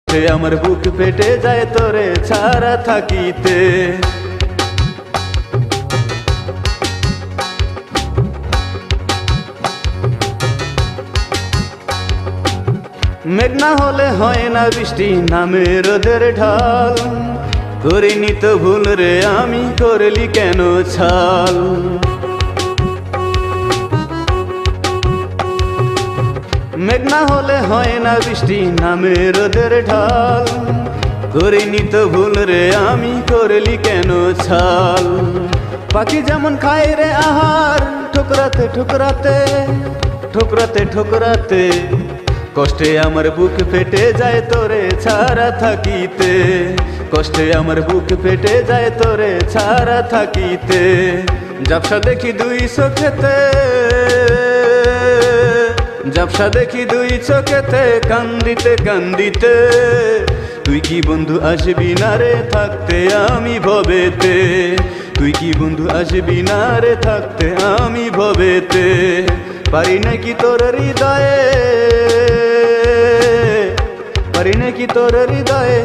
সে আমার বুক ফেটে যায় তোরে ছাড়া থাকিতে। মেঘ না হলে হয় না বৃষ্টি, নামে রোদের ঢাল। করিনি তো ভুল রে আমি, করলি কেন ছাল। মেঘ না হলে হয় না বৃষ্টি, নামে রোদের ঢাল। করিনি তো ভুল রে আমি, করলি কেন ছাল। পাখি যেমন খায় রে আহার, ঠুকরাতে ঠুকরাতে ঠুকরাতে ঠুকরাতে। কষ্টে আমার বুক ফেটে যায় তোরে ছাড়া থাকিতে। কষ্টে আমার বুক ফেটে যায় তোরে ছাড়া থাকিতে। ঝাপসা দেখি দুই চোখেতে, ঝাপসা দেখি দুই চোখেতে, কান্দিতে কান্দিতে। তুই কি বন্ধু আসবি না রে থাকতে আমি ভবেতে। তুই কি বন্ধু আসবি না রে থাকতে আমি ভবেতে। পারি নাকি তোর হৃদয়ে, পারি নাকি তোর হৃদয়ে